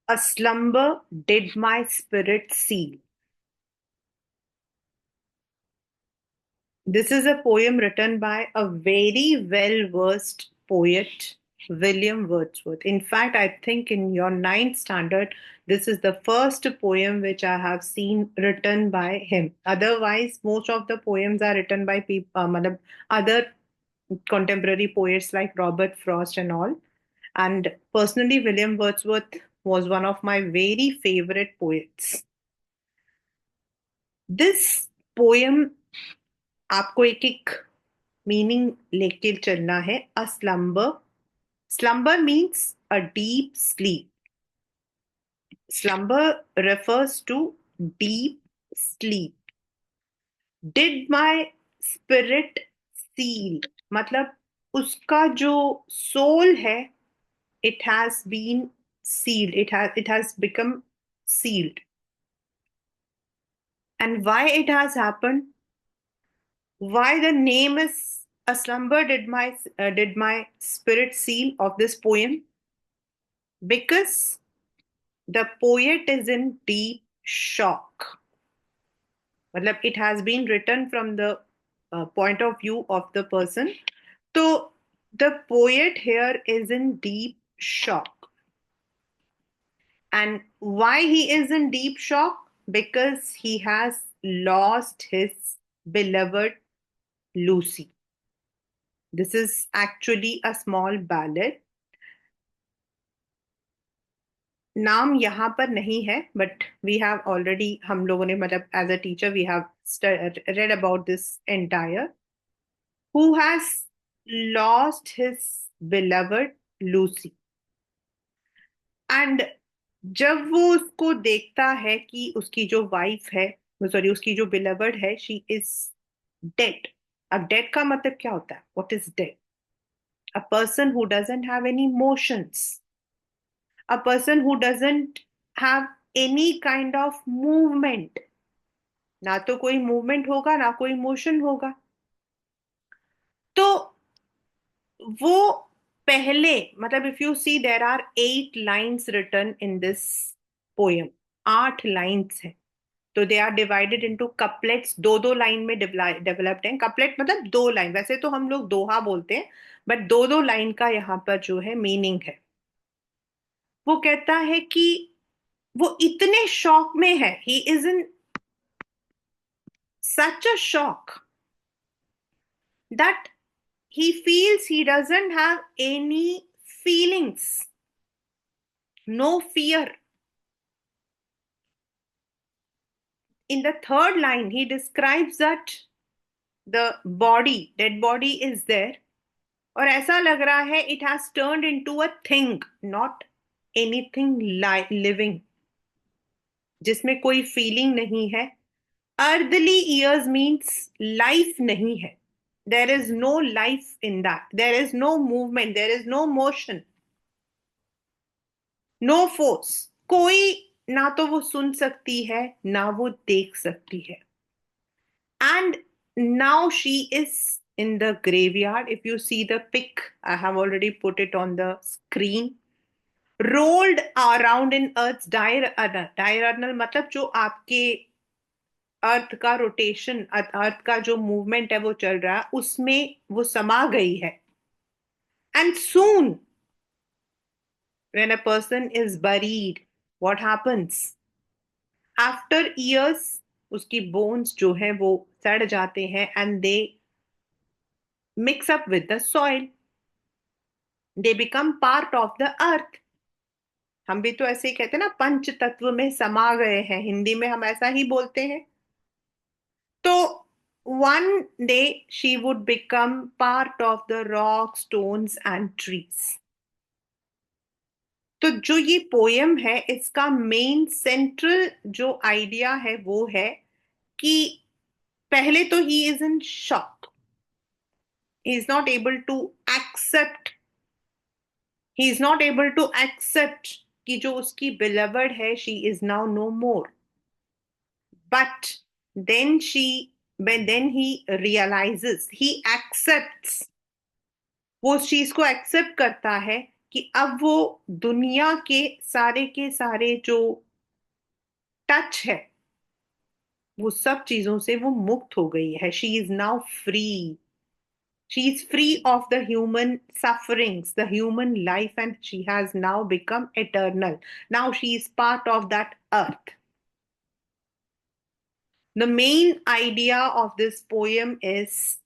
A slumber did my spirit seal. This is a poem written by a very well versed poet, William Wordsworth. In fact, I think in your ninth standard, this is the first poem which I have seen written by him. Otherwise, most of the poems are written by people, other contemporary poets like Robert Frost and all. And personally, William Wordsworth was one of my very favorite poets. This poem आपको एक एक meaning लेके चलना है. A slumber means a deep sleep. Slumber refers to deep sleep. Did my spirit seal, मतलब उसका जो soul है, it has been sealed, it has become sealed. And why it has happened, why the name is A Slumber Did My Spirit Seal of this poem? Because the poet is in deep shock. मतलब it has been written from the point of view of the person. So the poet here is in deep shock. And why he is in deep shock? Because he has lost his beloved Lucy. This is actually a small ballad. नाम यहाँ पर नहीं है, but we have already, हम लोगों ने मतलब as a teacher we have read about this entire. Who has lost his beloved Lucy? And जब वो उसको देखता है कि उसकी जो वाइफ है, सॉरी उसकी जो बिलवर्ड है, शी इज डेड. अब डेड का मतलब क्या होता है? What is dead? A person who doesn't have any emotions, a person who doesn't have any kind of movement. ना तो कोई मूवमेंट होगा, ना कोई मोशन होगा. तो वो पहले, मतलब if you see there are 8 lines written in this poem. 8 lines है. तो they are divided into couplets. दो दो लाइन में डेवलप्ड हैं. कपलेट मतलब 2 लाइन, वैसे तो हम लोग दोहा बोलते हैं, बट दो दो लाइन का यहाँ पर जो है मीनिंग है. वो कहता है कि वो इतने शॉक में है, ही is in such a shock that he feels he doesn't have any feelings, no fear. In the third line, he describes that the body, dead body is there, और ऐसा लग रहा है it has turned into a thing, not anything living, जिसमें कोई feeling नहीं है. Earthly years means life नहीं है. There is no life in that. There is no movement. There is no motion. No force. कोई ना तो वो सुन सकती है, ना वो देख सकती है. And now she is in the graveyard. If you see the pic, I have already put it on the screen. Rolled around in Earth's diurnal मतलब जो आपके अर्थ का रोटेशन, अर्थ का जो मूवमेंट है वो चल रहा है, उसमें वो समा गई है. And soon when a person is buried, what happens? After years, उसकी bones जो है वो सड़ जाते हैं, and they mix up with the soil. They become part of the earth. हम भी तो ऐसे ही कहते हैं ना, पंच तत्व में समा गए हैं. हिंदी में हम ऐसा ही बोलते हैं. तो one day she would become part of the rock, stones and trees. तो जो ये पोयम है, इसका मेन सेंट्रल जो आइडिया है वो है कि पहले तो he is in shock. He is not able to accept, he is not able to accept कि जो उसकी बिलवर्ड है, she is now no more. But then she, then he realizes, he accepts, वो उस चीज को एक्सेप्ट करता है कि अब वो दुनिया के सारे जो टच है, वो सब चीजों से वो मुक्त हो गई है. She is now free. She is free of the human sufferings, the human life, and she has now become eternal. Now she is part of that earth. The main idea of this poem is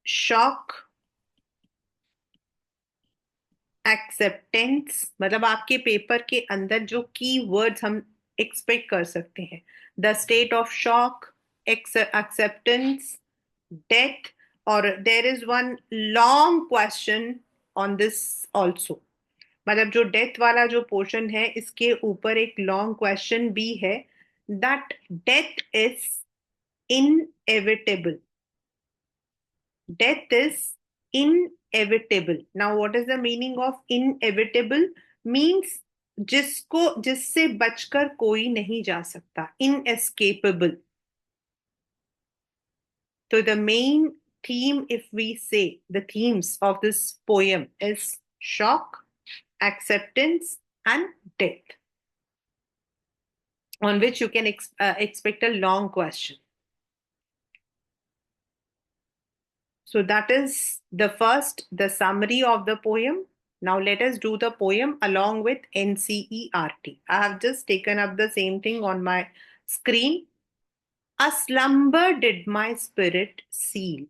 shock, acceptance. मतलब आपके paper के अंदर जो की words हम expect कर सकते हैं: the state of shock, acceptance, death, और there is one long question on this also. मतलब जो डेथ वाला जो पोर्शन है, इसके ऊपर एक लॉन्ग क्वेश्चन भी है, that death is inevitable. Death is inevitable. Now what is the meaning of inevitable? Means जिससे बचकर कोई नहीं जा सकता, inescapable. So the main theme, if we say the themes of this poem, is shock, acceptance, and death, on which you can expect a long question. So that is the summary of the poem. Now let us do the poem along with NCERT. I have just taken up the same thing on my screen. A slumber did my spirit seal.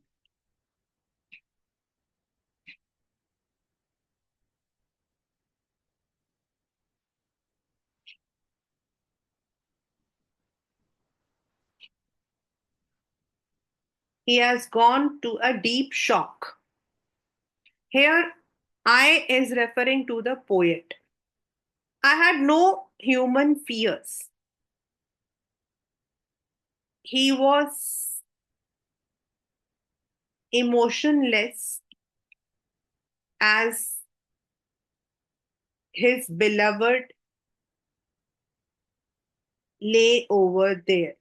He has gone to a deep shock. Here, I is referring to the poet. I had no human fears. He was emotionless as his beloved lay over there.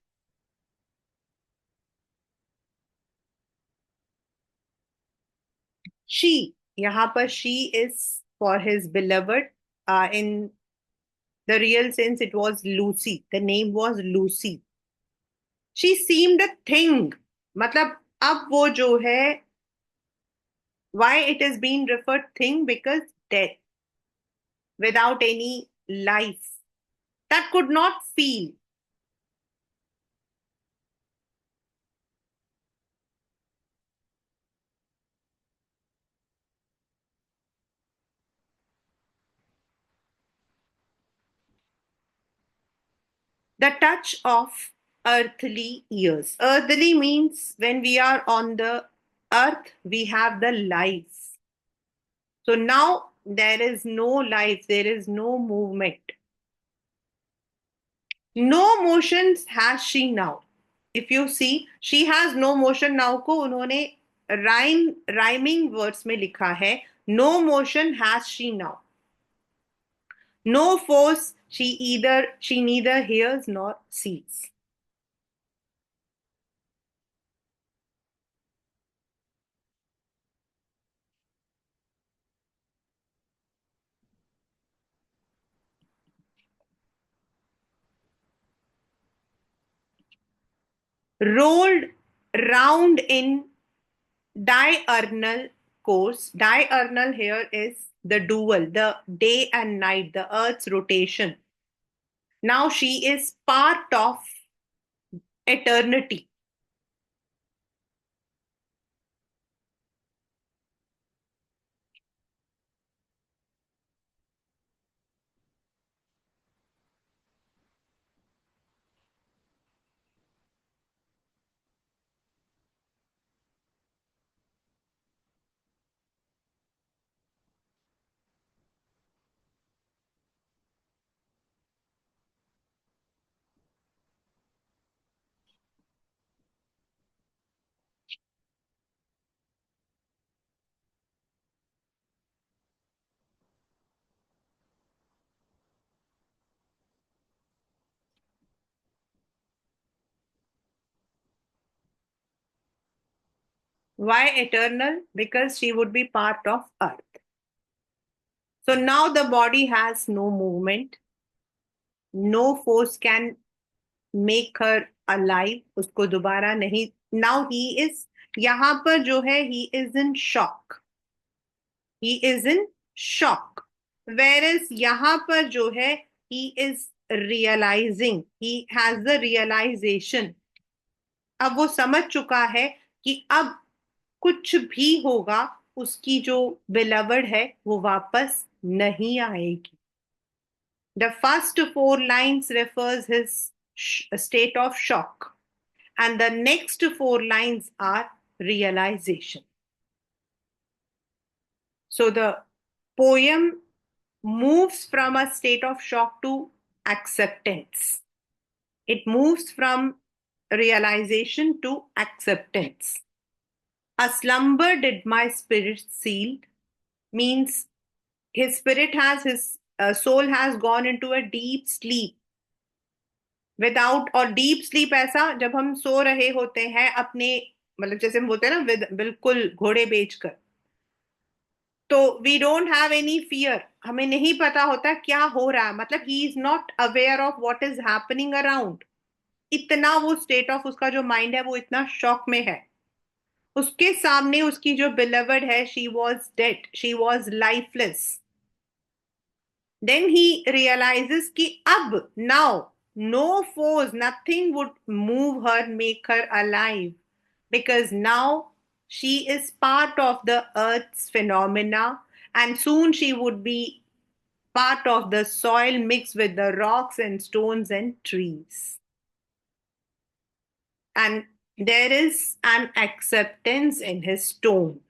She, यहाँ पर she is for his beloved. In the real sense, it was Lucy. The name was Lucy. She seemed a thing. मतलब अब वो जो है, why it is being referred thing? Because death, without any life, that could not feel. The touch of earthly years. Earthly means when we are on the earth, we have the life. So now there is no life, there is no movement. No motions has she now. If you see, she has no motion now को उन्होंने rhyming words में लिखा है. No motion has she now. No force, she neither hears nor sees. Rolled round in diurnal course. Diurnal here is the dual, the day and night, the earth's rotation. Now she is part of eternity. Why eternal? Because she would be part of earth. So now the body has no movement, no force can make her alive. उसको दोबारा नहीं. Now he is, यहाँ पर जो है, he is in shock. He is in shock. Whereas यहाँ पर जो है, he is realizing. He has the realization. अब वो समझ चुका है कि अब कुछ भी होगा, उसकी जो beloved है वो वापस नहीं आएगी. The first four lines refers his state of shock, and the next four lines are realization. So the poem moves from a state of shock to acceptance. It moves from realization to acceptance. A slumber did my spirit seal means his spirit has, his soul has gone into a deep sleep. Without, और deep sleep ऐसा जब हम सो रहे होते हैं अपने, मतलब जैसे हम बोलते हैं ना, बिल्कुल घोड़े बेचकर, तो we don't have any fear. हमें नहीं पता होता क्या हो रहा है, मतलब he is not aware of what is happening around. इतना वो स्टेट ऑफ उसका जो माइंड है वो इतना शॉक में है. उसके सामने उसकी जो बिलवर्ड है, she was dead, she was lifeless. Then he realizes कि अब, now, no force, nothing would move her, make her alive, because now she is part of the earth's phenomena, and soon she would be part of the soil mixed with the rocks and stones and trees. And there is an acceptance in his tone.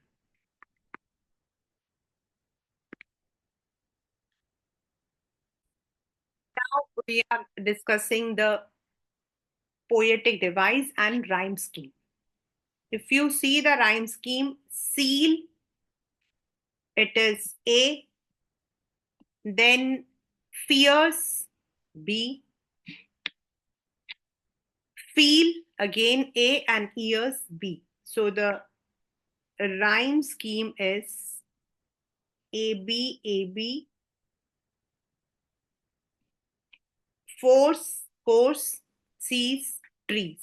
Now we are discussing the poetic device and rhyme scheme. If you see the rhyme scheme, seal, it is A, then fierce, B, feel, again A, and ears, B. So the rhyme scheme is AB, AB, force, course, sees, trees.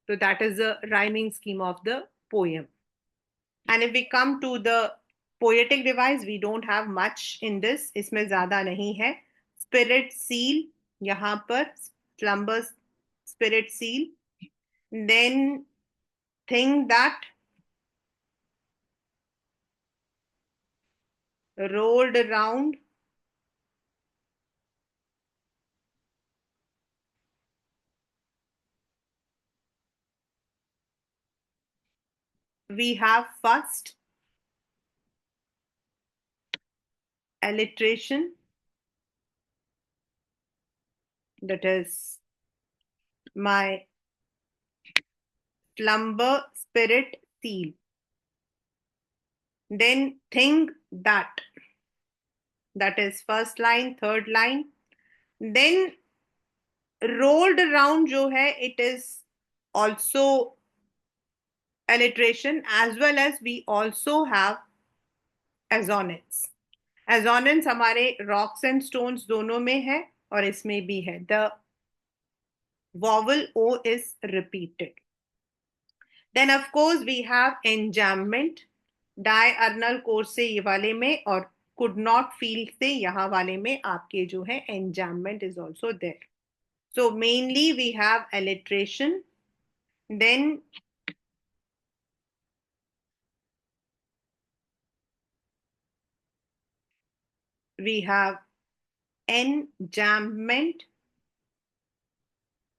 So that is the rhyming scheme of the poem. And if we come to the poetic device, we don't have much in this. इसमें ज़्यादा नहीं है. Spirit seal, यहाँ पर slumber, spirit seal. Then thing that rolled around, we have first alliteration, that is my slumber spirit seal. Then thing that is first line, third line. Then rolled around जो है, it is also alliteration, as well as we also have assonance. Assonance हमारे rocks and stones दोनों में है और इसमें भी है. The vowel O is repeated. Then of course we have enjambment, diurnal course से ये वाले में, और could not feel से यहाँ वाले में आपके जो है enjambment is also there. So mainly we have alliteration. Then we have enjambment,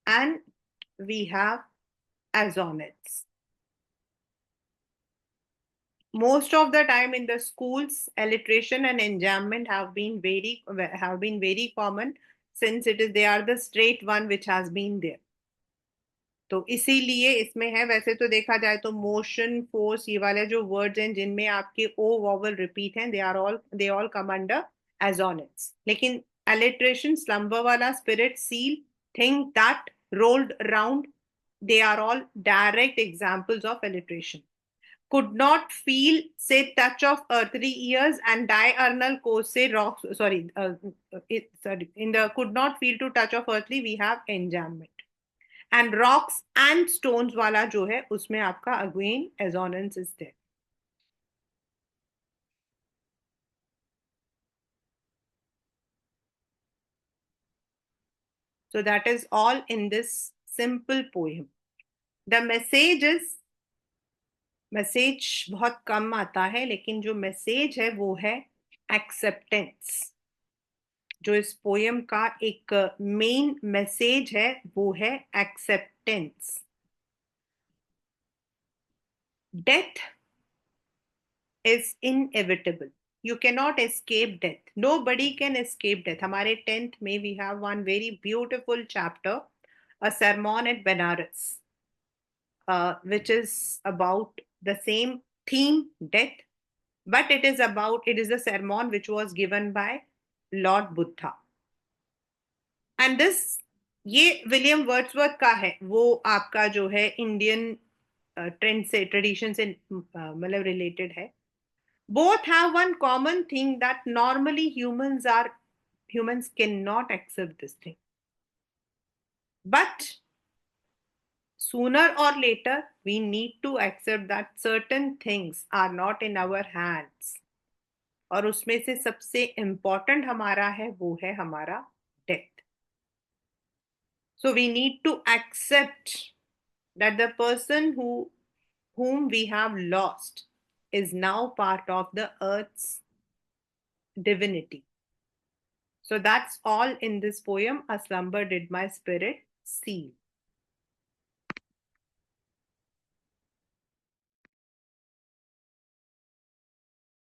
and we have assonance. Most of the time in the schools, alliteration and enjambment have been very common, since they are the straight one which has been there. तो इसीलिए इसमें है. वैसे तो देखा जाए तो motion, force, ये वाले जो वर्ड्स हैं जिनमें आपके ओ वॉवल रिपीट हैं, they all come under assonance. लेकिन alliteration, slumber वाला, spirit, seal, thing that, rolled round, they are all direct examples of alliteration. could not feel, say, touch of earthly ears, and diurnal course, say, rocks. Sorry, sorry. In the could not feel to touch of earthly, we have enjambment. And rocks and stones वाला जो है उसमें आपका again assonance is there. So that is all in this simple poem. The message is, message बहुत कम आता है, लेकिन जो मैसेज है वो है एक्सेप्टेंस. जो इस पोयम का एक मेन मैसेज है वो है acceptance. Death is inevitable. You cannot escape death. Nobody can escape death. हमारे 10th में we have one very beautiful chapter, a sermon at Benares, which is about the same theme, death, but it is a sermon which was given by Lord Buddha. And this, ये William Wordsworth का है. वो आपका जो है Indian trend से, tradition से मतलब रिलेटेड है. Both have one common thing, that normally humans cannot accept this thing. But sooner or later, we need to accept that certain things are not in our hands. और उसमें से सबसे important हमारा है वो है हमारा death. So we need to accept that the person whom we have lost is now part of the earth's divinity. So that's all in this poem, A Slumber Did My Spirit Seal.